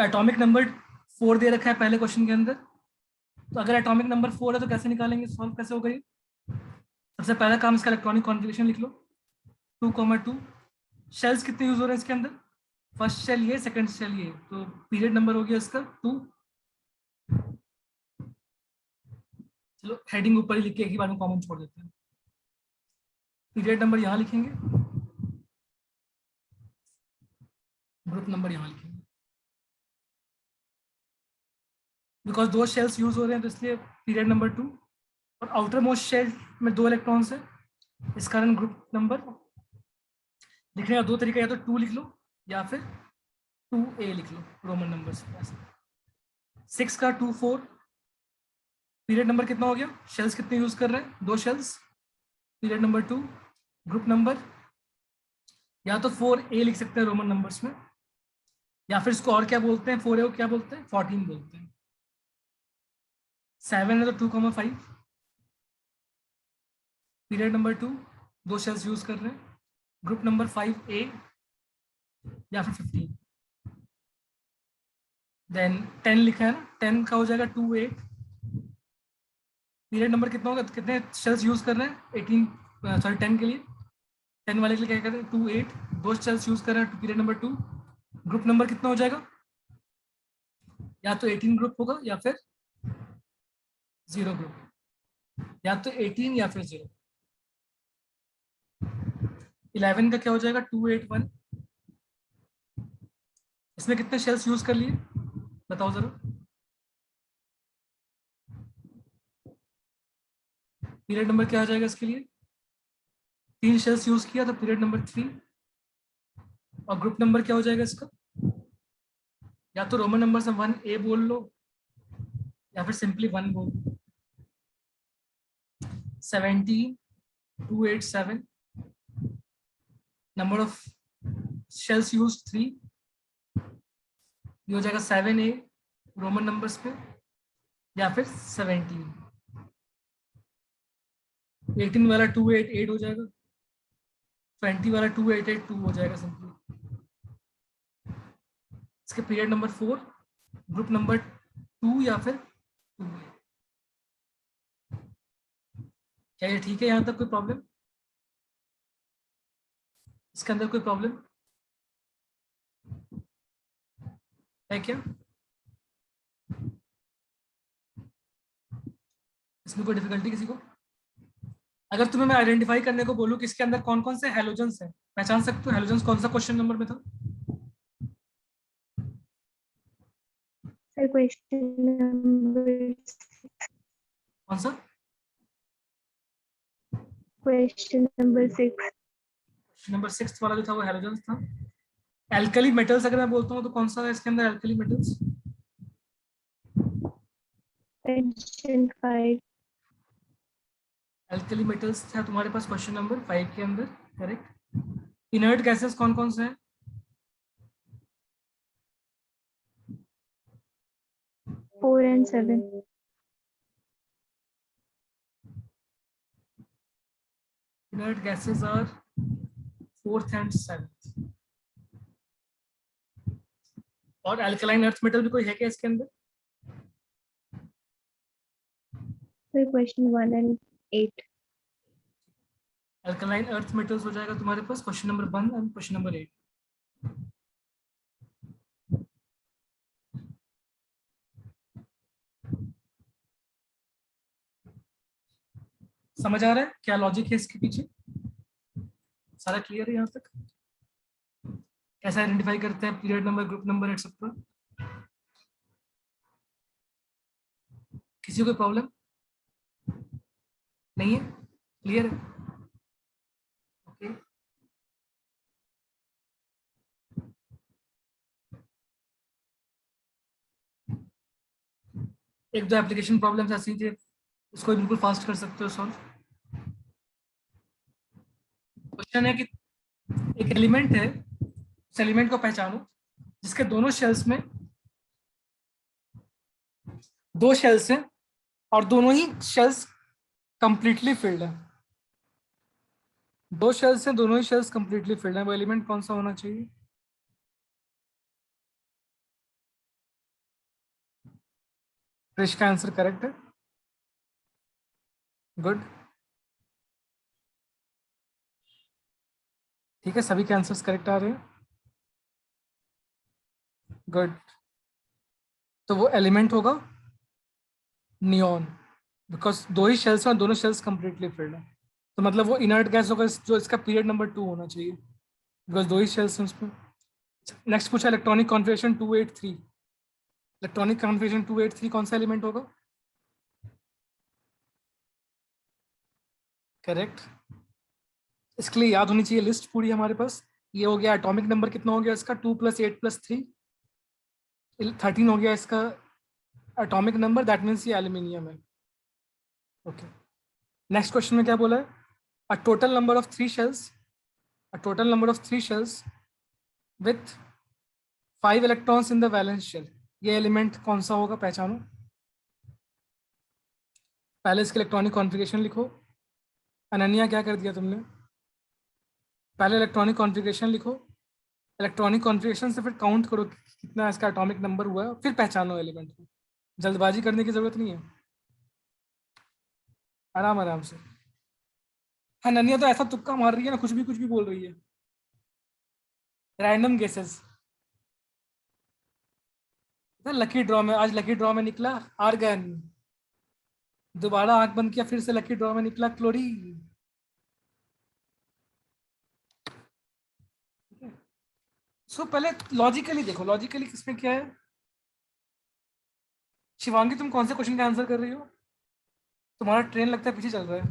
Atomic number 4 दे रखा है पहले क्वेश्चन के अंदर, तो अगर एटॉमिक नंबर 4 है तो कैसे निकालेंगे, सॉल्व कैसे होगा ये? सबसे पहला काम इसका इलेक्ट्रॉनिक कॉन्फ़िगरेशन लिख लो, 2,2। शेल्स कितने यूज हो रहे हैं इसके अंदर? फर्स्ट शेल ये, सेकंड शेल ये, तो पीरियड नंबर हो गया इसका 2। चलो हेडिंग ऊपर ही लिख के एक ही बार में कॉमन छोड़ देते हैं। पीरियड नंबर यहाँ लिखेंगे, ग्रुप नंबर यहाँ लिखेंगे। बिकॉज 2 शेल्स यूज हो रहे हैं तो इसलिए पीरियड नंबर 2, और आउटर मोस्ट शेल में 2 इलेक्ट्रॉन्स है, इस कारण ग्रुप नंबर। लिखने का 2 तरीका, या तो 2 लिख लो या फिर 2A लिख लो रोमन नंबर से। 6 का 2 4। पीरियड नंबर कितना हो गया? शेल्स कितने यूज कर रहे हैं? 2 shells. Period number 2। Group number या तो 4A लिख सकते हैं रोमन नंबर्स में, या फिर इसको और क्या बोलते हैं, 4A को क्या बोलते हैं? 14 बोलते हैं। 7 है तो 2,5। पीरियड नंबर 2, 2 शेल्स यूज कर रहे हैं। ग्रुप नंबर 5A या फिर 15। देन 10 लिखा है ना, 10 का हो जाएगा 2 8। पीरियड नंबर कितना होगा, कितने शेल्स यूज कर रहे हैं? 18, सॉरी 10 के लिए, 10 वाले के लिए क्या कहते हैं? 2 8। 2 शेल्स यूज कर रहे हैं पीरियड नंबर 2। ग्रुप नंबर कितना हो जाएगा? या तो 18 ग्रुप होगा या फिर 0 ग्रुप, या तो 18 या फिर 0। 11 का क्या हो जाएगा? 2 8 1। इसमें कितने शेल्स यूज कर लिए बताओ जरा? पीरियड नंबर क्या आ जाएगा इसके लिए? 3 शेल्स यूज किया तो पीरियड नंबर 3। और ग्रुप नंबर क्या हो जाएगा इसका? या तो रोमन नंबर से 1A बोल लो या फिर सिंपली 1 बोल लो। 17 2 8 7। Number of shells use 3। ये हो जाएगा 7A रोमन नंबर्स पे, या फिर 17। 18 वाला 2 8 8 हो जाएगा। 20 वाला 2 8 8 2 हो जाएगा सिंपली। इसके पीरियड नंबर 4, ग्रुप नंबर 2 या फिर 2A। क्या ये ठीक है? यहाँ तक कोई प्रॉब्लम? इसके अंदर कोई प्रॉब्लम है क्या? इसमें कोई डिफिकल्टी किसी को? अगर तुम्हें मैं आइडेंटिफाई करने को बोलूं कि इसके अंदर कौन कौन से हेलोजेंस हैं, पहचान सकते हो हेलोजेंस? कौन सा क्वेश्चन नंबर में था? सर क्वेश्चन नंबर कौन सा? Question number 6। क्वेश्चन नंबर 6 वाला जो था वो हेलोजेंस था। एल्कली मेटल्स अगर मैं बोलता हूँ तो कौन सा है इसके अंदर alkali metals? Question 5। Alkali metals था तुम्हारे पास क्वेश्चन नंबर 5 के अंदर, करेक्ट। इनर्ट गैसेस कौन कौन से हैं? 4 and 7। Inert gases are 4th and 7th। और अल्कलाइन अर्थ मेटल भी कोई है क्या इसके अंदर? Sir question 1 and 8। Alkaline earth metals हो जाएगा तुम्हारे पास question number 1 and question number 8। समझ आ रहा है क्या लॉजिक है इसके पीछे? सारा क्लियर है यहाँ तक? कैसे आइडेंटिफाई करते हैं period number, group number etcetera? किसी को प्रॉब्लम नहीं है? क्लियर है? ओके। एक दो एप्लीकेशन प्रॉब्लम्स ऐसी थी, उसको बिल्कुल फास्ट कर सकते हो सॉल्व। क्वेश्चन है कि एक एलिमेंट है, उस एलिमेंट को पहचानो जिसके दोनों शेल्स में 2 शेल्स हैं और दोनों ही शेल्स कंप्लीटली फिल्ड है। 2 शेल्स हैं, दोनों ही शेल्स कंप्लीटली फिल्ड है, वो एलिमेंट कौन सा होना चाहिए? क्रिश का आंसर करेक्ट है, गुड। ठीक है, सभी के आंसर्स करेक्ट आ रहे हैं, गुड। तो वो एलिमेंट होगा नियॉन, बिकॉज दो ही शेल्स हैं और दोनों शेल्स कंप्लीटली फिल्ड है, तो मतलब वो इनर्ट गैस होगा जो इसका पीरियड नंबर 2 होना चाहिए, बिकॉज दो ही शेल्स हैं उसमें। नेक्स्ट पूछा इलेक्ट्रॉनिक कॉन्फ़िगरेशन 283। इलेक्ट्रॉनिक कॉन्फ़िगरेशन 283 कौन सा एलिमेंट होगा? करेक्ट। इसके लिए याद होनी चाहिए लिस्ट पूरी हमारे पास। ये हो गया एटॉमिक नंबर, कितना हो गया इसका 2 + 8 + 3, 13 हो गया इसका एटॉमिक नंबर, दैट मीन्स ये एल्यूमिनियम है। ओके, नेक्स्ट क्वेश्चन में क्या बोला है? A total number of 3 shells, a total number of 3 shells with 5 electrons in the valence shell, ये एलिमेंट कौन सा होगा, पहचानो। पहले इसके इलेक्ट्रॉनिक कॉन्फ़िगरेशन लिखो। अनन्या क्या कर दिया तुमने? पहले इलेक्ट्रॉनिक कॉन्फ़िगरेशन लिखो, इलेक्ट्रॉनिक कॉन्फ़िगरेशन से फिर काउंट करो कि कितना इसका एटॉमिक नंबर हुआ है, फिर पहचानो एलिमेंट को। जल्दबाजी करने की जरूरत नहीं है, आराम आराम से। हाँ, नन्या तो ऐसा तुक्का मार रही है ना, कुछ भी बोल रही है, रैंडम गेसेस। लकी ड्रॉ में, आज लकी ड्रॉ में निकला आर्गन, दोबारा आंख बंद किया, फिर से लकी ड्रॉ में निकला क्लोरीन। सो पहले लॉजिकली देखो, लॉजिकली किसमें क्या है। शिवांगी तुम कौन से क्वेश्चन का आंसर कर रही हो? तुम्हारा ट्रेन लगता है पीछे चल रहा है।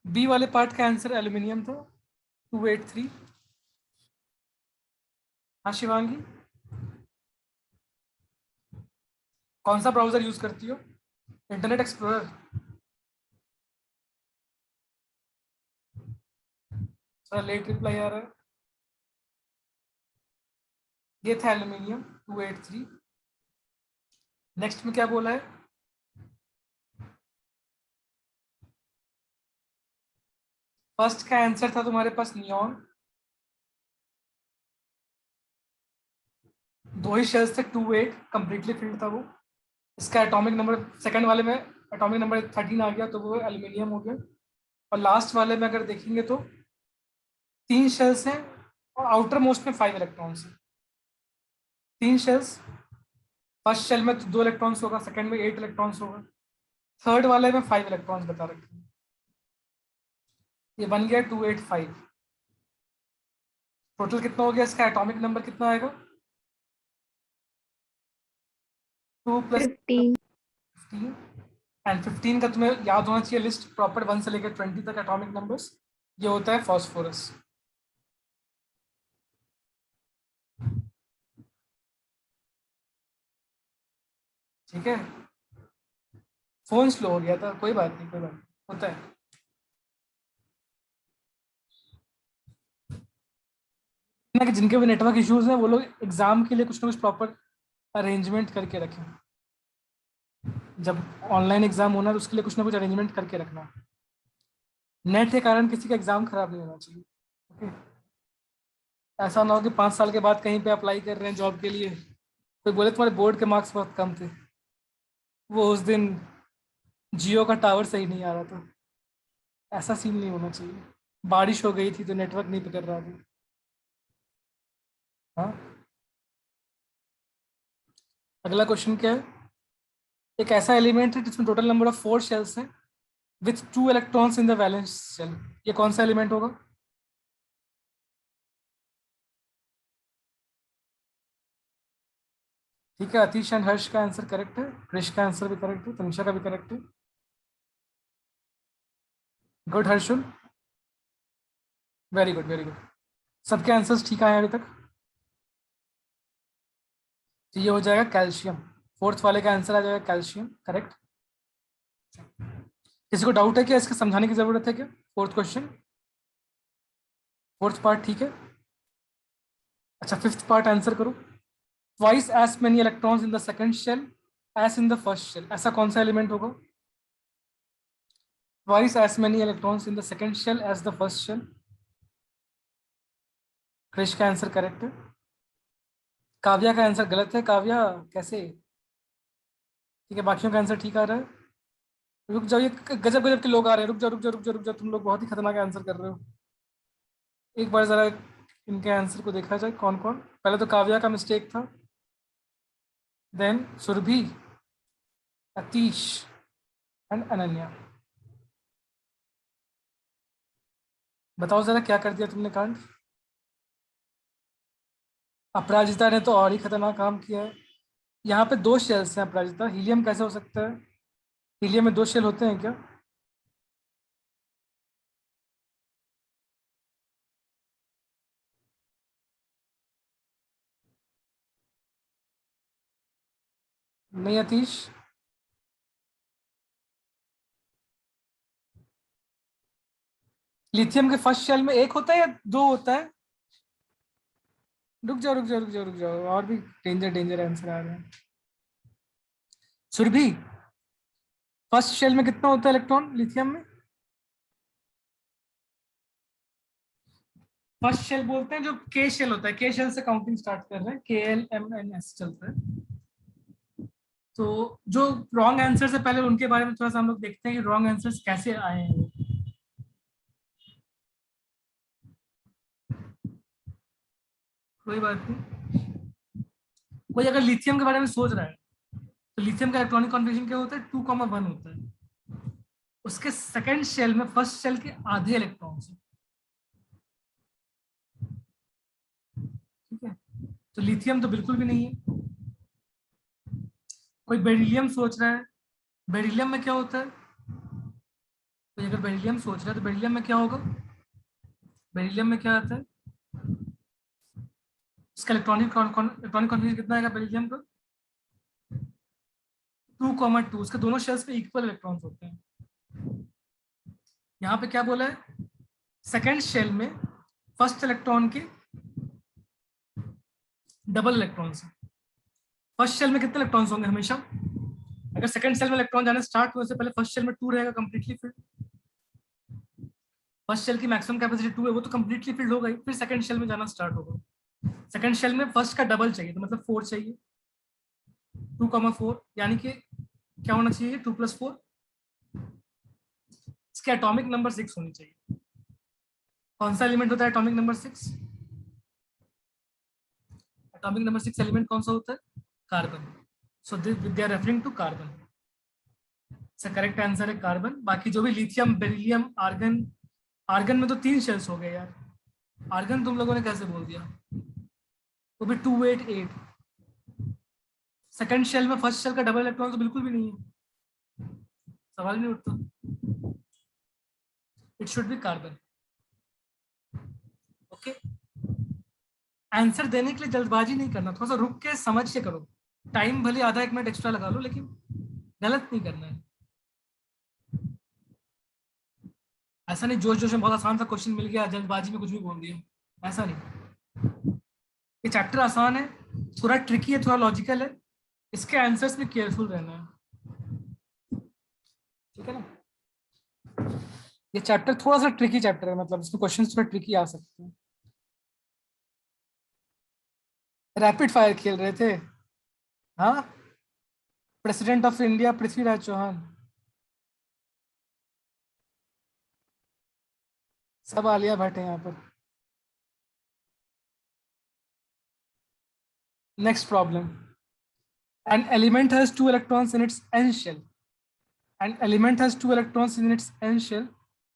बी वाले पार्ट का आंसर एल्यूमिनियम था, 283। हाँ शिवांगी, कौन सा ब्राउजर यूज करती हो? Internet explorer. थोड़ा लेट रिप्लाई आ रहा है। ये था एल्यूमिनियम 283। नेक्स्ट में क्या बोला है? फर्स्ट का आंसर था तुम्हारे पास नियॉन, दो ही शेल्स थे, 2 8 कंप्लीटली फिल्ड था वो। इसका एटॉमिक नंबर सेकंड वाले में एटॉमिक नंबर 13 आ गया, तो वो एल्यूमिनियम हो गया। और लास्ट वाले में अगर देखेंगे तो 3 शेल्स हैं और आउटर मोस्ट में 5 इलेक्ट्रॉन्स हैं। 3 शेल्स, फर्स्ट शेल में तो 2 इलेक्ट्रॉन्स होगा, सेकंड में 8 इलेक्ट्रॉन्स होगा, थर्ड वाले में 5 इलेक्ट्रॉन्स बता रखे हैं। ये बन गया 285। टोटल कितना हो गया इसका एटॉमिक नंबर, कितना आएगा? 2 + 15. 15। एंड 15 का तुम्हें याद होना चाहिए लिस्ट प्रॉपर, 1 से लेकर 20 तक एटॉमिक नंबर्स। ये होता है फॉस्फोरस। ठीक है, फोन स्लो हो गया था, कोई बात नहीं, कोई बात नहीं, होता है ना, कि जिनके भी नेटवर्क इश्यूज हैं वो लोग एग्जाम के लिए कुछ ना कुछ प्रॉपर अरेंजमेंट करके रखें। जब ऑनलाइन एग्जाम होना है तो उसके लिए कुछ ना कुछ अरेंजमेंट करके रखना। नेट के कारण किसी का एग्जाम खराब नहीं होना चाहिए। ओके, ऐसा ना हो कि 5 साल के बाद कहीं पे अप्लाई कर रहे हैं जॉब के लिए, कोई बोले तुम्हारे बोर्ड के मार्क्स बहुत कम थे, वो उस दिन जियो का टावर सही नहीं आ रहा था। ऐसा सीन नहीं होना चाहिए। बारिश हो गई थी तो नेटवर्क नहीं पकड़ रहा था। हाँ, अगला क्वेश्चन क्या है? एक ऐसा एलिमेंट है जिसमें टोटल नंबर ऑफ 4 शेल्स हैं with 2 electrons in the valence shell, ये कौन सा एलिमेंट होगा? ठीक है, अतीश एंड हर्ष का आंसर करेक्ट है, क्रिश का आंसर भी करेक्ट है, तनिषा का भी करेक्ट है, good Harshul, very good very good. सबके आंसर्स ठीक आए अभी तक। तो ये हो जाएगा कैल्शियम, फोर्थ वाले का आंसर आ जाएगा कैल्शियम, करेक्ट। किसी को डाउट है क्या, इसके समझाने की जरूरत है क्या? फोर्थ क्वेश्चन, फोर्थ पार्ट ठीक है। अच्छा, फिफ्थ पार्ट आंसर करो। Twice as many electrons in the second shell as in the first shell, ऐसा कौन सा एलिमेंट होगा? Twice as many electrons in the second shell as the first shell, Krish का answer correct है। काव्या का answer गलत है, काव्या कैसे? ठीक है, बाकियों का आंसर ठीक आ रहा है। रुक जाओ, ये गजब गजब के लोग आ रहे हैं। रुक जाओ रुक जाओ रुक जाओ रुक जाओ, तुम लोग बहुत ही खतरनाक आंसर कर रहे हो। एक बार जरा इनके आंसर को देखा जाए कौन कौन। पहले तो काव्या का मिस्टेक था, देन सुरभि, अतीश एंड अनन्या। बताओ जरा क्या कर दिया तुमने कांड। अपराजिता ने तो और ही खतरनाक काम किया है। यहाँ पे दो शेल्स हैं अपराजिता, हीलियम कैसे हो सकता है? हीलियम में दो शेल होते हैं क्या? नहीं अतीश। लिथियम के फर्स्ट शेल में एक होता है या दो होता है? रुक जाओ रुक जाओ रुक जाओ रुक जाओ, और भी डेंजर डेंजर आंसर आ रहे हैं। सुरभि, फर्स्ट शेल में कितना होता है इलेक्ट्रॉन लिथियम में? फर्स्ट शेल बोलते हैं जो के शेल होता है, के शेल से काउंटिंग स्टार्ट कर रहे हैं, KLMNS चलता है। तो जो रॉन्ग आंसर से पहले उनके बारे में थोड़ा सा हम लोग देखते हैं कि रॉन्ग आंसर्स कैसे आए हैं। कोई बात नहीं। कोई अगर लिथियम के बारे में सोच रहा है तो लिथियम का इलेक्ट्रॉनिक कॉन्फ़िगरेशन क्या होता है? 2,1 होता है। उसके सेकंड शेल में फर्स्ट शेल के आधे इलेक्ट्रॉन्स हैं। ठीक है, तो लिथियम तो बिल्कुल भी नहीं है। कोई बेरिलियम सोच रहा है, बेरिलियम में क्या होता है? कोई अगर बेरिलियम सोच रहा है तो बेरिलियम में क्या होगा? बेरिलियम में क्या आता है? इसका इलेक्ट्रॉनिक कॉन्फ़िगरेशन कितना आएगा बेरिलियम का? 2,2। उसके दोनों शेल्स पे इक्वल इलेक्ट्रॉन्स होते हैं। यहाँ पे क्या बोला है? सेकेंड शेल में फर्स्ट इलेक्ट्रॉन के डबल इलेक्ट्रॉन्स हैं। फर्स्ट शेल में कितने इलेक्ट्रॉन्स होंगे हमेशा? अगर सेकंड सेल में इलेक्ट्रॉन जाना स्टार्ट हुए से पहले फर्स्ट शेल में 2 रहेगा कंप्लीटली फिल्ड। फर्स्ट शेल की मैक्सिमम कैपेसिटी 2 है, वो तो कंप्लीटली फिल्ड हो गई, फिर सेकंड शेल में जाना स्टार्ट होगा। सेकंड शेल में फर्स्ट का डबल चाहिए, तो मतलब 4 चाहिए, 2,4, यानी कि क्या होना चाहिए? 2+4। इसके एटॉमिक नंबर 6 होनी चाहिए। कौन सा एलिमेंट होता है atomic number 6? Atomic number 6 element कौन सा होता है? Carbon. So they are referring to carbon. Correct answer है कार्बन। बाकी जो भी लिथियम, बेरिलियम, आर्गन, आर्गन में तो 3 शेल्स हो गए यार। आर्गन तुम लोगों ने कैसे बोल दिया? वो भी 288। सेकंड शेल में फर्स्ट शेल का डबल इलेक्ट्रॉन तो बिल्कुल भी नहीं है, सवाल नहीं उठता। It should be carbon. Okay, answer देने के लिए जल्दबाजी नहीं करना, थोड़ा सा रुक के समझ के करो। टाइम भले आधा 1 मिनट एक्स्ट्रा लगा लो, लेकिन गलत नहीं करना है। ऐसा नहीं जोश जोश में बहुत आसान सा क्वेश्चन मिल गया, जल्दबाजी में कुछ भी बोल दिया, ऐसा नहीं। ये चैप्टर आसान है, थोड़ा ट्रिकी है, थोड़ा लॉजिकल है। इसके आंसर्स में केयरफुल रहना है, ठीक है ना? ये चैप्टर थोड़ा सा ट्रिकी चैप्टर है, मतलब इसमें क्वेश्चंस थोड़ा ट्रिकी आ सकते हैं। रैपिड फायर खेल रहे थे? हाँ, president of India Prithviraj Chauhan, सब आलिया भट्ट है यहाँ पर। Next problem. An element has 2 electrons in its n shell. An element has 2 electrons in its n shell.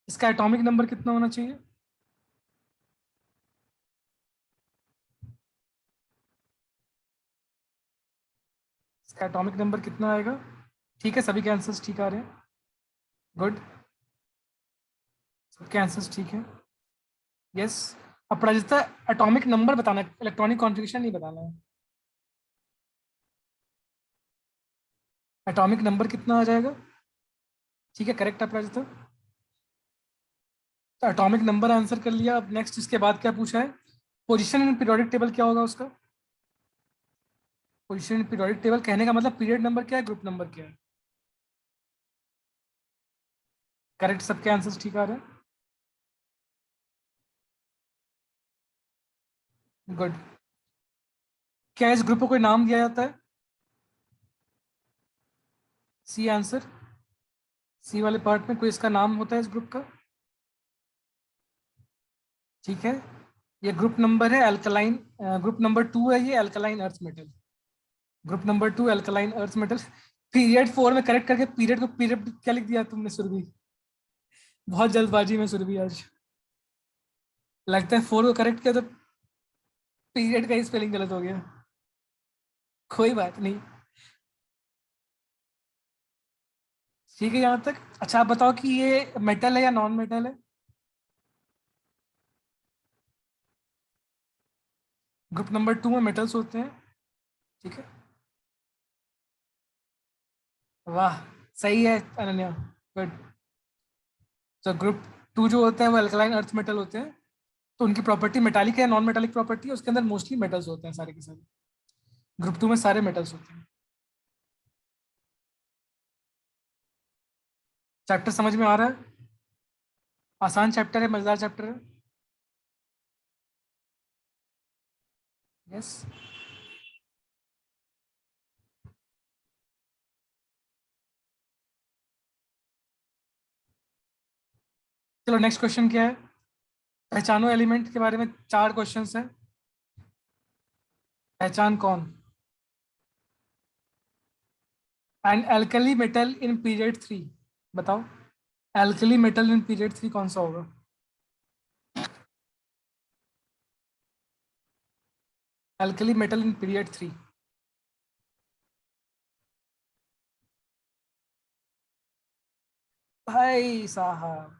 इसका एटॉमिक नंबर कितना होना चाहिए? इसका एटॉमिक नंबर कितना आएगा? ठीक है, सभी के आंसर्स ठीक आ रहे हैं। गुड, सबके आंसर्स ठीक है। यस, अपराजिता एटॉमिक नंबर बताना है, इलेक्ट्रॉनिक कॉन्फ़िगरेशन नहीं बताना है। एटॉमिक नंबर कितना आ जाएगा? ठीक है, करेक्ट अपराजिता। तो एटॉमिक नंबर आंसर कर लिया। अब नेक्स्ट इसके बाद क्या पूछा है? पोजीशन इन पीरियोडिक टेबल क्या होगा उसका? पोजीशन इन पीरियोडिक टेबल कहने का मतलब पीरियड नंबर क्या है, ग्रुप नंबर क्या है? करेक्ट, सबके आंसर्स ठीक आ रहे हैं। गुड। क्या इस ग्रुप को कोई नाम दिया जाता है? सी आंसर, सी वाले पार्ट में कोई इसका नाम होता है इस ग्रुप का? ठीक है, ये ग्रुप नंबर है अल्कलाइन, ग्रुप नंबर 2 है ये, alkaline earth metal. Group number 2 alkaline earth metal. Period 4 में करेक्ट करके पीरियड को पीरियड क्या लिख दिया तुमने सुरभि? बहुत जल्दबाजी में सुरभि आज। लगता है 4 को करेक्ट किया तो पीरियड का ही स्पेलिंग गलत हो गया। कोई बात नहीं, ठीक है यहाँ तक। अच्छा आप बताओ कि ये मेटल है या नॉन मेटल है? ग्रुप नंबर 2 में मेटल्स होते हैं, ठीक है। वाह, सही है अनन्या, गुड। तो ग्रुप 2 जो होता है वो अल्कलाइन अर्थ मेटल होते हैं, तो उनकी प्रॉपर्टी मेटालिक है, नॉन मेटालिक प्रॉपर्टी है, उसके अंदर मोस्टली मेटल्स होते हैं सारे के सारे। ग्रुप 2 में सारे मेटल्स होते हैं। चैप्टर समझ में आ रहा है? आसान चैप्टर है, मजेदार चैप्टर है। यस। चलो नेक्स्ट क्वेश्चन क्या है? पहचानो एलिमेंट के बारे में 4 क्वेश्चंस हैं। पहचान कौन? And alkali metal in period 3, बताओ एल्कली मेटल इन पीरियड 3 कौन सा होगा? Alkali metal in period 3। भाई साहब,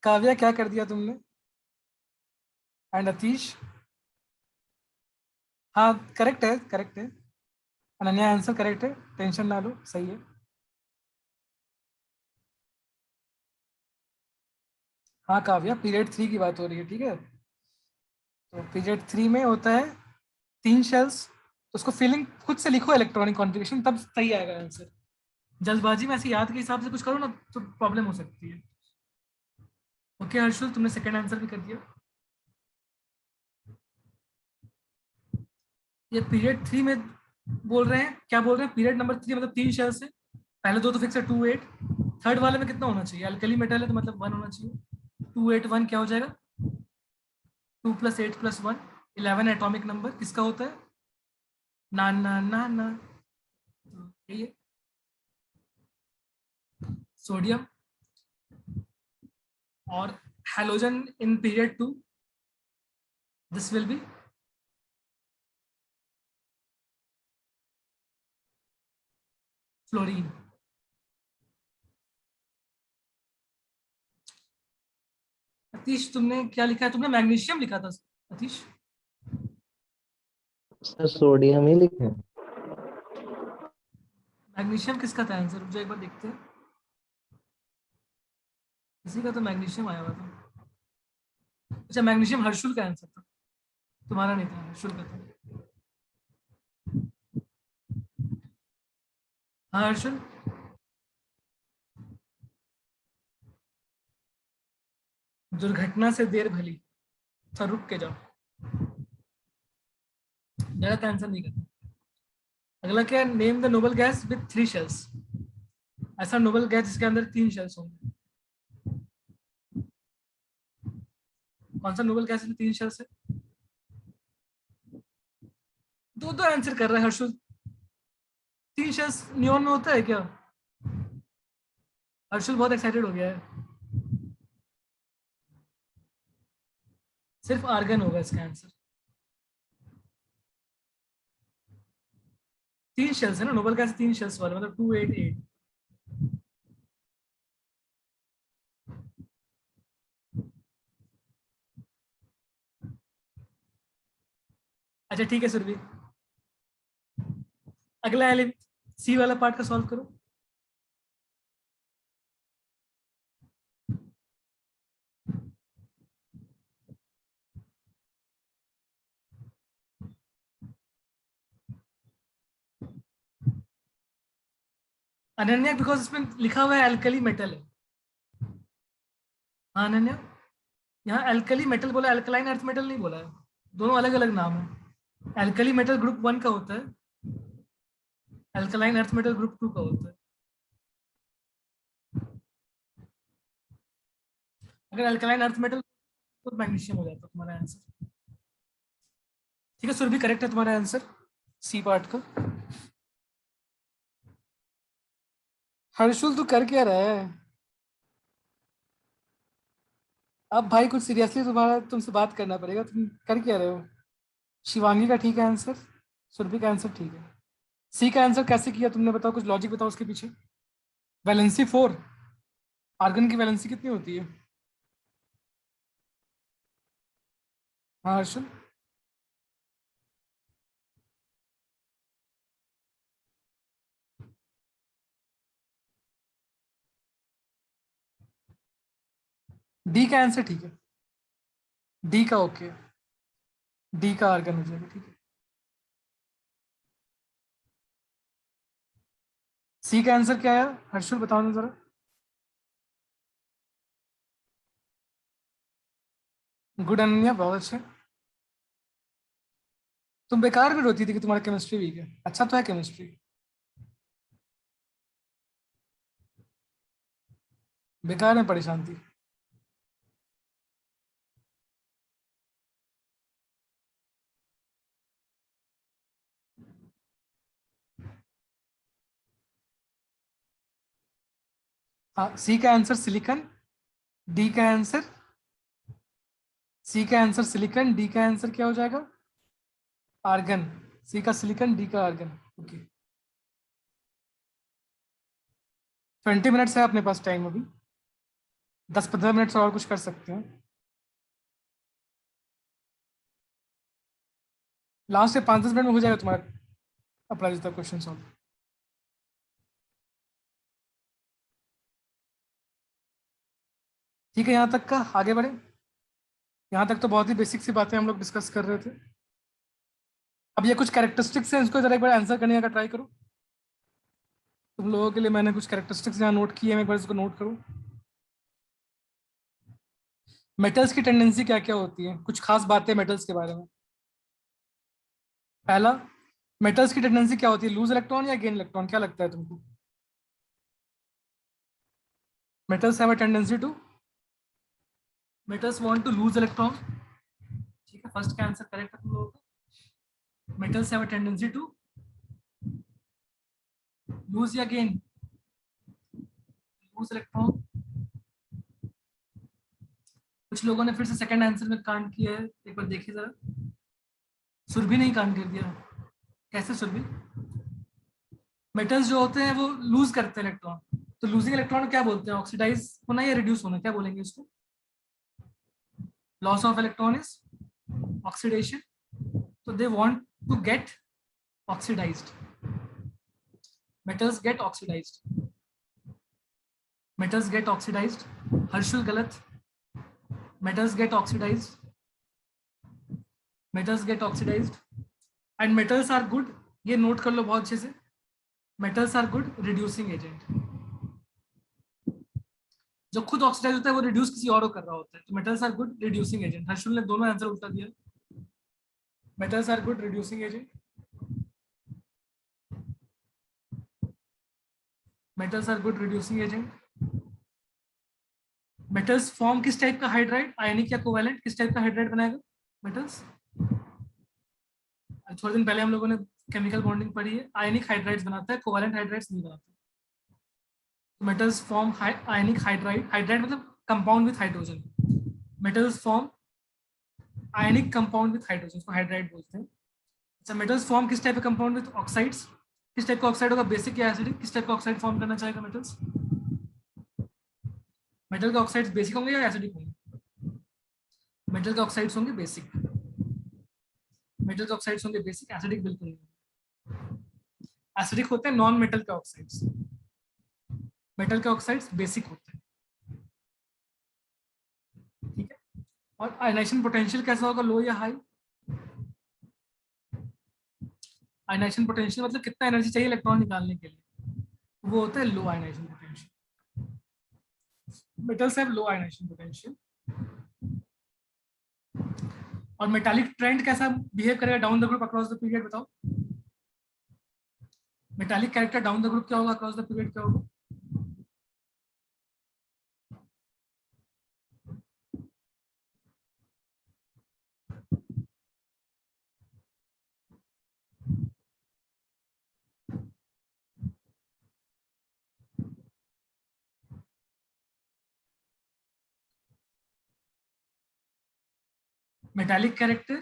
काव्या क्या कर दिया तुमने? एंड अतीश? हाँ करेक्ट है, करेक्ट है। अनन्या आंसर करेक्ट है, टेंशन ना लो, सही है। हाँ काव्या, पीरियड 3 की बात हो रही है, ठीक है। तो पीरियड 3 में होता है 3 शेल्स, तो उसको फीलिंग खुद से लिखो इलेक्ट्रॉनिक कॉन्फ़िगरेशन, तब सही आएगा आंसर। जल्दबाजी में ऐसे याद के हिसाब से कुछ करो ना तो प्रॉब्लम हो सकती है। ओके हर्षुल, तुमने सेकंड आंसर भी कर दिया। ये पीरियड 3 में बोल रहे हैं, क्या बोल रहे हैं? पीरियड नंबर 3 मतलब 3 शेल्स है, पहले दो तो फिक्स है 2 8। थर्ड वाले में कितना होना चाहिए? अल्कली मेटल है तो मतलब 1 होना चाहिए। 2 8 1 क्या हो जाएगा? 2 + 8 + 1 11 एटॉमिक नंबर किसका होता है? ना ना ना ना, यही है सोडियम। और halogen in period 2, this will be fluorine. Atish तुमने क्या लिखा है? तुमने मैग्नीशियम लिखा था अतीश। सर सोडियम ही लिखे हैं। मैग्नीशियम किसका था आंसर? मुझे एक बार देखते हैं। किसी का तो मैग्नीशियम आया हुआ था। अच्छा मैग्नीशियम हर्षुल का आंसर था, तुम्हारा नहीं था, हर्षुल का था। हाँ हर्षुल। दुर्घटना से देर भली, थोड़ा रुक के जाओ, गलत आंसर नहीं करना। अगला क्या? Name the noble gas with 3 shells. ऐसा नोबल गैस जिसके अंदर 3 शेल्स होंगे, कौन सा नोबल गैस में 3 शेल्स है? दो दो आंसर कर रहा है हर्षुल। 3 शेल्स नियोन में होता है क्या? हर्षुल बहुत एक्साइटेड हो गया है। सिर्फ आर्गन होगा इसका आंसर। 3 शेल्स है ना नोबल गैस, 3 शेल्स वाले मतलब 2 8 8। अच्छा ठीक है सुरभि, अगला एलिमेंट सी वाला पार्ट का सॉल्व करो। अनन्या बिकॉज इसमें लिखा हुआ है अल्कली मेटल है। हाँ अनन्या, यहाँ अल्कली मेटल बोला, अल्कलाइन अर्थ मेटल नहीं बोला है। दोनों अलग अलग नाम है। एल्कली मेटल ग्रुप 1 का होता है, अल्कलाइन अर्थ मेटल ग्रुप 2 का होता है। अगर अल्कलाइन अर्थ मेटल तो मैग्नीशियम हो जाता तुम्हारा आंसर। ठीक है, सुरभि करेक्ट है तुम्हारा आंसर सी पार्ट का। हर्षुल तू कर क्या रहा है? अब भाई कुछ सीरियसली तुम्हारा तुमसे बात करना पड़ेगा, तुम कर क्या रहे हो? शिवांगी का ठीक है आंसर, सुरभि का आंसर ठीक है। सी का आंसर कैसे किया तुमने, बताओ, कुछ लॉजिक बताओ उसके पीछे। वैलेंसी 4, आर्गन की वैलेंसी कितनी होती है? हाँ हर्षुल। डी का आंसर ठीक है, डी का ओके, डी का आर्गन हो जाएगा, ठीक है। सी का आंसर क्या है हर्षुल, बताओ ना जरा। गुड अनन्या, बहुत अच्छे। तुम बेकार में रोती थी कि तुम्हारा केमिस्ट्री वीक है, अच्छा तो है केमिस्ट्री। बेकार में परेशान थी। हाँ, सी का आंसर सिलिकॉन, डी का आंसर, सी का आंसर सिलिकॉन, डी का आंसर क्या हो जाएगा? आर्गन। सी का सिलिकॉन, डी का आर्गन, ओके। 20 मिनट्स है अपने पास टाइम अभी, 10-15 मिनट से और कुछ कर सकते हैं। लास्ट से 5-10 मिनट में हो जाएगा तुम्हारा अपराजिता क्वेश्चन सॉल्व। ठीक है, यहाँ तक का, आगे बढ़े। यहाँ तक तो बहुत ही बेसिक सी बातें हम लोग डिस्कस कर रहे थे। अब ये कुछ कैरेक्टरिस्टिक्स हैं, इसको जरा एक बार आंसर करने का ट्राई करो। तुम लोगों के लिए मैंने कुछ कैरेक्टरिस्टिक्स यहाँ नोट किए हैं, एक बार इसको नोट करो। मेटल्स की टेंडेंसी क्या क्या होती है, कुछ खास बातें मेटल्स के बारे में। पहला, मेटल्स की टेंडेंसी क्या होती है, लूज इलेक्ट्रॉन या गेन इलेक्ट्रॉन, क्या लगता है तुमको? Metals have a tendency to, metals want to lose electron. ठीक है, फर्स्ट का आंसर करेक्ट है तुम लोगों का। Metals have a tendency to lose या गेन, लूज इलेक्ट्रॉन। कुछ लोगों ने फिर से सेकंड आंसर में कांड किया है, एक बार देखिए जरा। सुरभि ने ही कांड कर दिया, कैसे सुरभि? मेटल्स जो होते हैं वो लूज करते हैं इलेक्ट्रॉन, तो लूजिंग इलेक्ट्रॉन क्या बोलते हैं, ऑक्सीडाइज होना या रिड्यूस होना, क्या बोलेंगे इसको? Loss of electron is oxidation, तो they want to get oxidized, metals get oxidized, metals get oxidized. Harshul गलत, metals get oxidized, metals get oxidized and metals are good, ये नोट कर लो बहुत अच्छे से, metals are good reducing agent. जो खुद ऑक्सीडाइज होता है वो रिड्यूस किसी और को कर रहा होता है, तो metals are good reducing agent. Harshul ने दोनों आंसर उल्टा दिया, metals are good reducing agent, metals are good reducing agent. Metals form किस टाइप का हाइड्राइड, आयनिक या कोवैलेंट, किस टाइप का हाइड्राइड बनाएगा मेटल्स? थोड़े दिन पहले हम लोगों ने केमिकल बॉन्डिंग पढ़ी है, आयनिक हाइड्राइड्स बनाता है, कोवैलेंट हाइड्राइड्स नहीं बनाता। Metals form ionic hydride, hydride मतलब compound with hydrogen, metals form ionic compound with hydrogen, उसको हाइड्राइड बोलते हैं। अच्छा, मेटल्स फॉर्म किस टाइप का कंपाउंड विथ ऑक्साइड्स, किस टाइप का ऑक्साइड होगा, बेसिक या एसिडिक, किस टाइप का ऑक्साइड फॉर्म करना चाहेगा मेटल्स? मेटल के ऑक्साइड्स बेसिक होंगे या एसिडिक होंगे? मेटल के ऑक्साइड्स होंगे बेसिक, मेटल के ऑक्साइड्स होंगे बेसिक, एसिडिक बिल्कुल नहीं। एसिडिक होते हैं नॉन मेटल के ऑक्साइड्स, मेटल के ऑक्साइड्स बेसिक होते हैं। ठीक है, और आयनाइजेशन पोटेंशियल कैसा होगा, लो या हाई? आयनाइजेशन पोटेंशियल मतलब कितना एनर्जी चाहिए इलेक्ट्रॉन निकालने के लिए, वो होता है low ionization potential. Metals have low ionization potential. और मेटालिक ट्रेंड कैसा बिहेव करेगा down the group across the period, बताओ। Metallic character down the group क्या होगा, अक्रॉस द पीरियड क्या होगा? Metallic character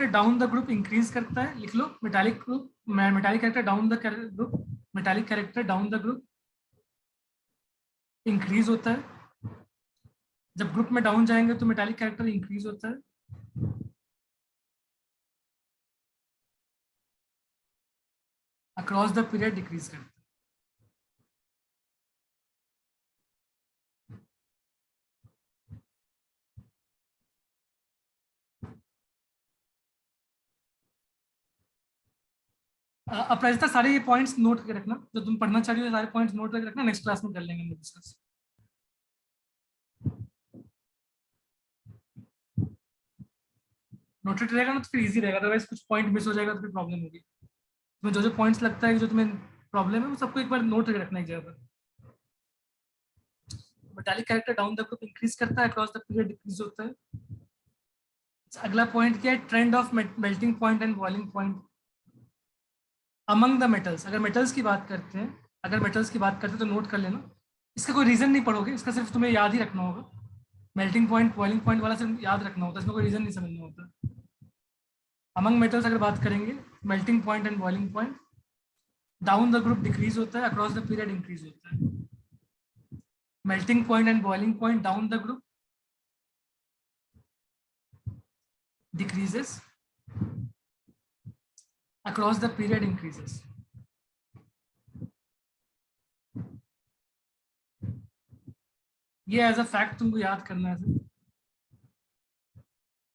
down the group increase करता है, लिख लो। Metallic character down the group, metallic character down the group increase होता है। जब ग्रुप में डाउन जाएंगे तो मेटालिक कैरेक्टर इंक्रीज होता है। अक्रॉस द पीरियड डिक्रीज करता है। अपराजिता सारे ये पॉइंट्स नोट करके रखना, जो तुम पढ़ना चाह रही हो सारे पॉइंट्स नोट करके रखना, नेक्स्ट क्लास में कर लेंगे हम डिस्कस। नोटेड रहेगा ना तो फिर इजी रहेगा, अदरवाइज कुछ पॉइंट मिस हो जाएगा तो फिर प्रॉब्लम होगी। तुम्हें जो जो पॉइंट्स लगता है कि जो तुम्हें प्रॉब्लम है वो सबको एक बार नोट करके रखना एक जगह पर। Metallic character down the group increase करता है, अक्रॉस द पीरियड डिक्रीज होता है। अगला पॉइंट क्या है, trend of melting point and boiling point among the metals. अगर मेटल्स की बात करते हैं, तो नोट कर लेना। इसका कोई रीजन नहीं पढ़ोगे, इसका सिर्फ तुम्हें याद ही रखना होगा। मेल्टिंग पॉइंट बॉइलिंग पॉइंट वाला सिर्फ याद रखना होता है, इसमें कोई रीजन नहीं समझना होता। अमंग मेटल्स अगर बात करेंगे, melting point and boiling point down the group decrease होता है, अक्रॉस द पीरियड इंक्रीज होता है। Melting point and boiling point down the group decreases, across the period increases. ये एज अ फैक्ट तुमको याद करना है।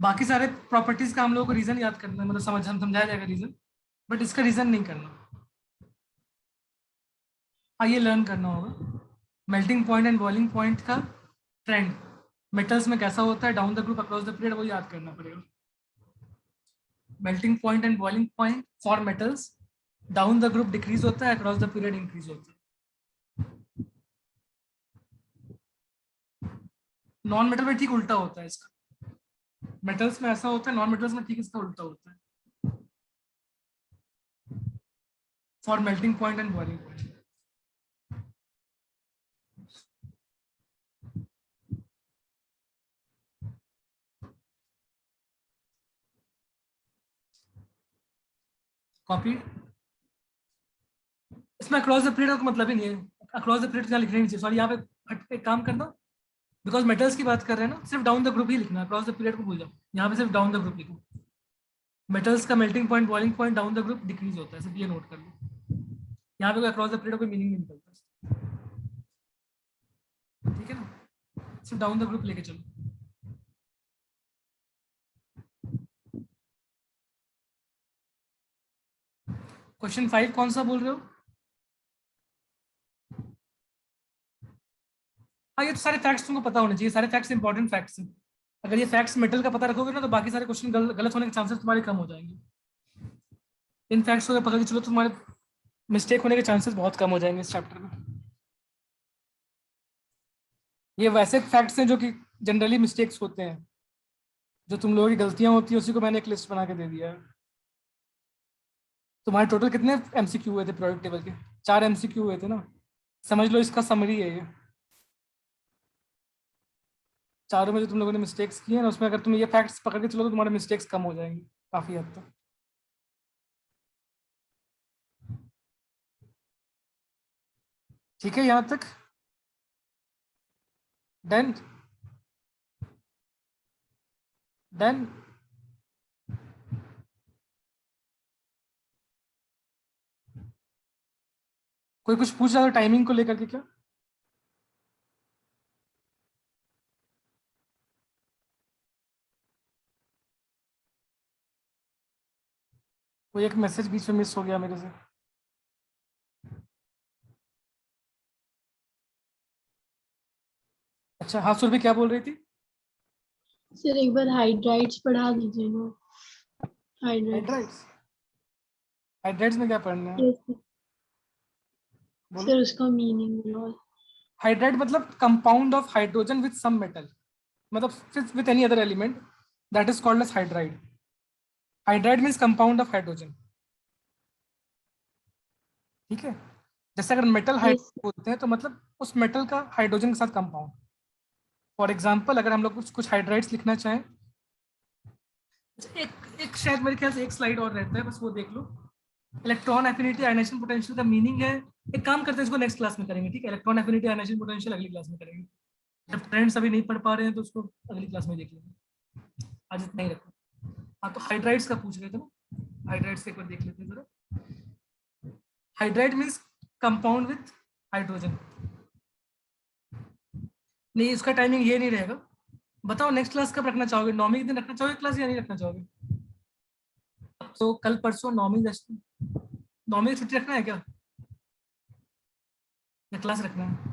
बाकी सारे प्रॉपर्टीज का हम लोगों को रीजन याद करना है, मतलब हम समझाया जाएगा रीजन, बट इसका रीजन नहीं करना। हाँ, ये लर्न करना होगा। Melting point and boiling point का ट्रेंड मेटल्स में कैसा होता है down the group across the period, वो याद करना पड़ेगा। Melting point and boiling point for metals down the group decrease होता है, अक्रॉस द पीरियड इंक्रीज होता है। नॉन मेटल में ठीक उल्टा होता है इसका, मेटल्स में ऐसा होता है, नॉन मेटल्स में ठीक इसका उल्टा होता है। For melting point and boiling point copy. इसमें अक्रॉस द पीरियड का मतलब ही नहीं है, अक्रॉस द पीरियड क्या लिखना ही नहीं चाहिए। सॉरी, यहाँ पे एक काम करना, बिकॉज मेटल्स की बात कर रहे हैं ना, सिर्फ डाउन द ग्रुप ही लिखना है, अक्रॉस द पीरियड को भूल जाओ। यहाँ पे सिर्फ डाउन द ग्रुप लिखो। मेटल्स का melting point boiling point down the group decrease होता है, सिर्फ ये नोट कर लो। यहाँ पे अक्रॉस द पीरियड कोई मीनिंग नहीं निकलता, ठीक है ना, सिर्फ डाउन द ग्रुप लेके चलो। क्वेश्चन 5 कौन सा बोल रहे हो? हाँ, ये तो सारे फैक्ट्स तुमको पता होने चाहिए, सारे फैक्ट्स इंपॉर्टेंट फैक्ट्स हैं। अगर ये फैक्ट्स मेटल का पता रखोगे ना तो बाकी सारे क्वेश्चन गलत होने के चांसेस तुम्हारे कम हो जाएंगे। इन फैक्ट्स को पकड़ के चलो, तुम्हारे मिस्टेक होने के चांसेस बहुत कम हो जाएंगे इस चैप्टर में। ये वैसे फैक्ट्स हैं जो कि जनरली मिस्टेक्स होते हैं, जो तुम लोगों की गलतियां होती है उसी को मैंने एक लिस्ट बना के दे दिया है। तुम्हारे टोटल कितने एमसीक्यू हुए थे प्रोडक्ट टेबल के? 4 एमसीक्यू हुए थे ना, समझ लो इसका समरी है ये। चारों में जो तुम लोगों ने मिस्टेक्स किए हैं ना, उसमें अगर तुम ये फैक्ट्स पकड़ के चलो तो तुम्हारे मिस्टेक्स कम हो जाएंगे काफी हद तक। ठीक है, यहाँ तक डन। डन। कोई कुछ पूछ रहा था टाइमिंग को लेकर के क्या? कोई एक मैसेज बीच में मिस हो गया मेरे से। अच्छा हाँ, सुरभि क्या बोल रही थी? सर एक बार हाइड्राइड्स पढ़ा दीजिए ना। हाइड्राइड्स। हाइड्राइड्स, हाइड्राइड्स में क्या पढ़ना है? Yes sir. बोलो। सर उसका मीनिंग और हाइड्राइड मतलब compound of hydrogen with some metal, मतलब with any other element, that is called as hydride. Hydride means compound of hydrogen. ठीक है, जैसे अगर मेटल यस हाइड्राइड बोलते हैं तो मतलब उस मेटल का हाइड्रोजन के साथ कंपाउंड. फॉर एग्जाम्पल अगर हम लोग कुछ हाइड्राइड्स लिखना चाहें, एक एक शायद मेरे ख्याल से एक स्लाइड और रहता है, बस वो देख लो. इलेक्ट्रॉन एफिनिटी आयनाइजेशन पोटेंशियल का मीनिंग है, एक काम करते हैं इसको नेक्स्ट क्लास में करेंगे. ठीक है, इलेक्ट्रॉन एफिनिटी आयनाइजेशन पोटेंशियल अगली क्लास में करेंगे. जब ट्रेंड्स अभी नहीं पढ़ पा रहे हैं तो उसको अगली क्लास में देख लेंगे, आज इतना ही रखो. हाँ, तो हाइड्राइड्स का पूछ रहे थे ना, हाइड्राइड्स एक बार देख लेते हैं जरा. Hydride means compound with hydrogen. नहीं, इसका टाइमिंग ये नहीं रहेगा. बताओ नेक्स्ट क्लास कब रखना चाहोगे? नौवीं के दिन रखना चाहोगे क्लास या नहीं रखना चाहोगे? तो कल परसों नौवीं की छुट्टी रखना है क्या, या क्लास रखना है?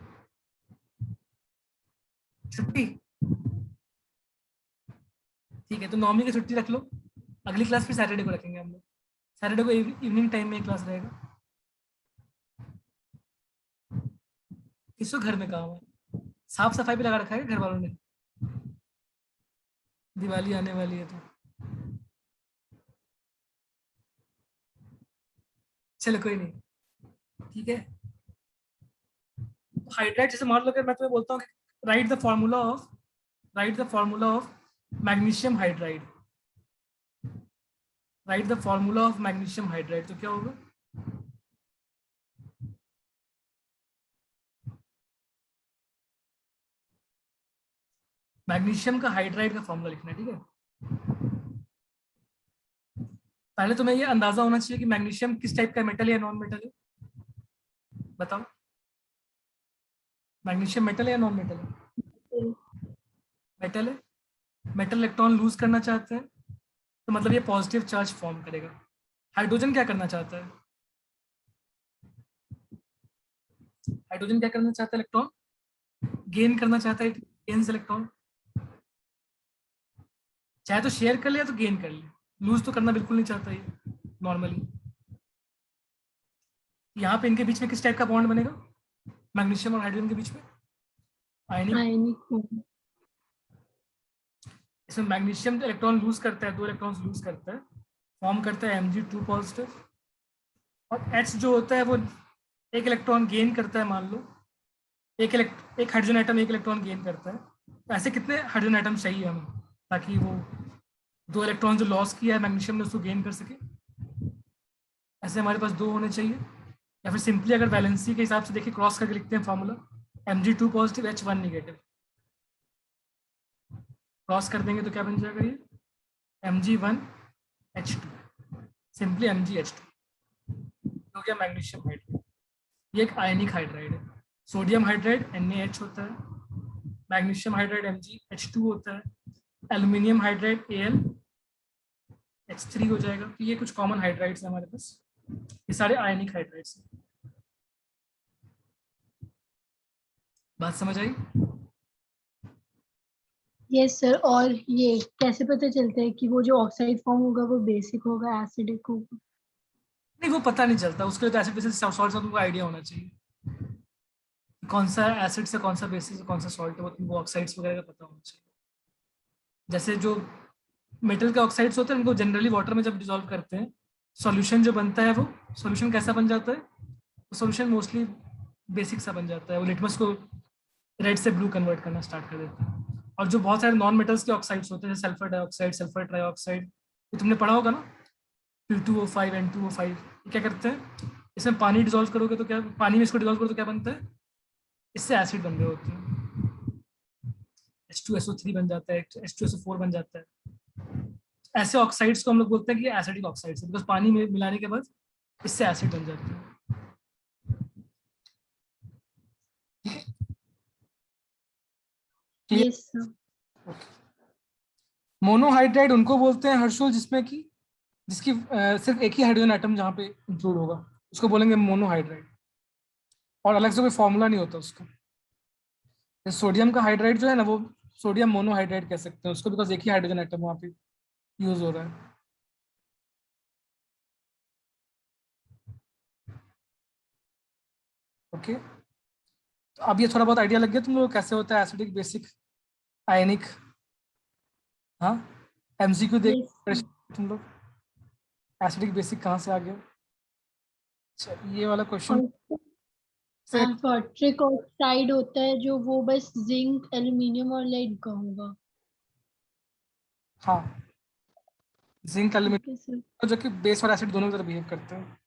छुट्टी, ठीक है, तो नौवीं की छुट्टी रख लो. अगली क्लास फिर सैटरडे को रखेंगे हम लोग. सैटरडे को इवनिंग टाइम में क्लास रहेगा. किसको घर में काम है? साफ सफाई भी लगा रखा है घर वालों ने? दिवाली आने वाली है तो चलो कोई नहीं, ठीक है. हाइड्राइड जैसे मान लो कि मैं तुम्हें बोलता हूँ कि right the formula of magnesium hydride. Right the formula of magnesium hydride, तो क्या होगा? मैग्नीशियम का हाइड्राइड का फॉर्मूला लिखना है. ठीक है, पहले तुम्हें ये अंदाजा होना चाहिए कि मैग्नीशियम किस टाइप का मेटल है या नॉन मेटल है. बताओ, मैग्नीशियम मेटल है या नॉन मेटल है? मेटल है. मेटल इलेक्ट्रॉन लूज करना चाहते हैं तो मतलब ये पॉजिटिव चार्ज फॉर्म करेगा. हाइड्रोजन क्या करना चाहता है? हाइड्रोजन क्या करना चाहता है? इलेक्ट्रॉन गेन करना चाहता है. गेन्स इलेक्ट्रॉन, चाहे तो शेयर कर ले या तो गेन कर ले, लूज तो करना बिल्कुल नहीं चाहता ये नॉर्मली. यहाँ पे इनके बीच में किस टाइप का बॉन्ड बनेगा मैग्नीशियम और हाइड्रोजन के बीच में? आयनिक. आयनिक। इसमें मैग्नीशियम इलेक्ट्रॉन लूज करता है, 2 इलेक्ट्रॉन्स लूज करता है, फॉर्म करता है Mg2 पॉजिटिव. और H जो होता है वो एक इलेक्ट्रॉन गेन करता है. मान लो एक हाइड्रोजन एटम एक इलेक्ट्रॉन गेन करता है. तो ऐसे कितने हाइड्रोजन एटम चाहिए हमें ताकि वो 2 इलेक्ट्रॉन जो लॉस किया है मैग्नीशियम ने उसको गेन कर सके? ऐसे हमारे पास 2 होने चाहिए. या फिर सिंपली अगर वैलेंसी के हिसाब से देखिए, क्रॉस करके लिखते हैं formula, Mg2 positive H1 negative. Cross कर देंगे तो क्या बन जाएगा? ये Mg1H2, सिंपली MgH2 हो गया मैग्नीशियम हाइड्राइड. ये एक आयनिक हाइड्राइड है. सोडियम हाइड्राइड NaH होता है, मैग्नीशियम हाइड्राइड MgH2 होता है, एल्यूमिनियम हाइड्राइड AlH3 हो जाएगा. तो ये कुछ कॉमन हाइड्राइड्स हैं हमारे पास, ये सारे आयनिक हाइड्राइड्स हैं. बात समझ आई? Yes sir. और ये कैसे पता चलता है कि वो जो ऑक्साइड फॉर्म होगा वो बेसिक होगा एसिडिक होगा? नहीं, वो पता नहीं चलता. उसके लिए तो एसिड बेसिस सॉल्ट का तुमको आइडिया होना चाहिए. कौन सा एसिड से कौन सा बेसिस से कौन सा सॉल्ट है वो तुमको ऑक्साइड्स वगैरह का पता होना चाहिए. जैसे जो मेटल के ऑक्साइड्स होते हैं उनको जनरली वाटर में जब डिजोल्व करते हैं, सॉल्यूशन जो बनता है वो सॉल्यूशन कैसा बन जाता है? सॉल्यूशन मोस्टली बेसिक सा बन जाता है. वो लिटमस को रेड से ब्लू कन्वर्ट करना स्टार्ट कर देता है. और जो बहुत सारे नॉन मेटल्स के ऑक्साइड्स होते हैं जैसे सल्फर डाइऑक्साइड, सल्फर ट्राइऑक्साइड, ये तुमने पढ़ा होगा ना, P2O5 N2O5, क्या करते हैं? इसमें पानी डिजोल्व करोगे तो क्या, पानी में इसको डिजोल्व करो तो क्या बनता है? इससे एसिड बन रहे होते हैं. H2SO3 बन जाता है, H2SO4 बन जाता है. ऐसे ऑक्साइड्स को हम लोग बोलते हैं कि एसिडिक ऑक्साइड्स, बिकॉज पानी में मिलाने के बाद इससे एसिड बन जाते हैं. Yes sir. मोनोहाइड्राइड उनको बोलते हैं हर्षुल जिसकी सिर्फ एक ही हाइड्रोजन एटम जहाँ पे इंक्लूड होगा उसको बोलेंगे मोनोहाइड्राइड, और अलग से कोई फॉर्मूला नहीं होता उसका. सोडियम का हाइड्राइड जो है ना वो सोडियम मोनोहाइड्राइड कह सकते हैं उसको, बिकॉज एक ही हाइड्रोजन एटम वहाँ पे यूज हो रहा है। ओके, तो अब ये थोड़ा बहुत आइडिया लग गया तुम लोग को कैसे होता है एसिडिक बेसिक आयनिक। हाँ, एमसीक्यू देख Yes. तुम लोग, एसिडिक बेसिक कहाँ से आ गया। अच्छा, ये वाला क्वेश्चन और से फॉस्फोरिक ऑक्साइड होता है जो वो बस जिंक एल्यूमिनियम और लेड का होगा। हाँ, जिंक ओके सर। एल्यूमिनियम जो कि बेस और एसिड दोनों की तरह बिहेव करते हैं।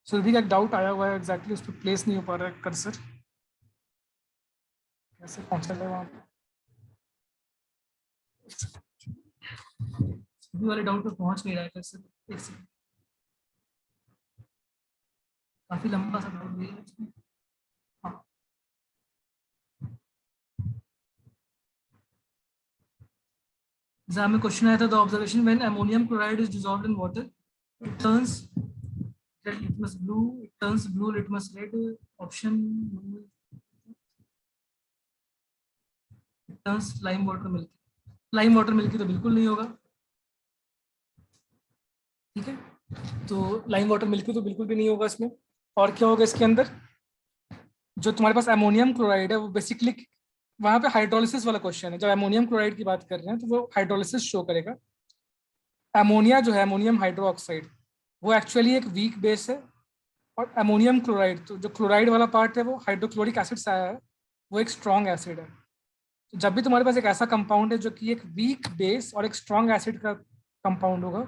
सुरभि का एक डाउट आया हुआ है एग्जैक्टली उस पर प्लेस नहीं हो पा रहा है कर्सर, कैसे पहुंचा जाए वहाँ पे। सुरभि वाले डाउट पे पहुंच नहीं रहा है कर्सर, एक सेकंड, काफी लंबा सा डाउट है इसमें। हाँ, एग्जाम में क्वेश्चन आया था the observation when ammonium chloride is dissolved in water it turns litmus blue, it turns blue litmus red, option it turns lime water milky। Lime water milky तो बिल्कुल नहीं होगा, ठीक है, तो लाइम वाटर मिल्की तो बिल्कुल भी नहीं होगा इसमें। और क्या होगा इसके अंदर, जो तुम्हारे पास अमोनियम क्लोराइड है वो बेसिकली वहां पे हाइड्रोलिसिस वाला क्वेश्चन है, जब अमोनियम क्लोराइड की बात कर रहे हैं तो वो हाइड्रोलिसिस शो करेगा। अमोनिया जो है अमोनियम हाइड्रोक्साइड वो एक्चुअली एक वीक बेस है, और अमोनियम क्लोराइड तो जो क्लोराइड वाला पार्ट है वो हाइड्रोक्लोरिक एसिड से आया है, वो एक स्ट्रॉन्ग एसिड है। तो जब भी तुम्हारे पास एक ऐसा कंपाउंड है जो कि एक वीक बेस और एक स्ट्रॉन्ग एसिड का कंपाउंड होगा,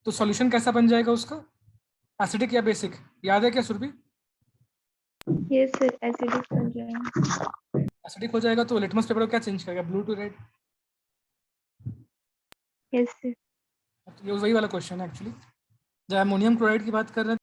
तो सॉल्यूशन कैसा बन जाएगा उसका, एसिडिक या बेसिक, याद है क्या सुरभि। Yes sir, acidic बन जाएगा। एसिडिक हो जाएगा, तो लिटमस पेपर को क्या चेंज करेगा, blue to red. Yes sir। तो ये वही वाला क्वेश्चन है एक्चुअली, जब अमोनियम क्लोराइड की बात कर रहे हैं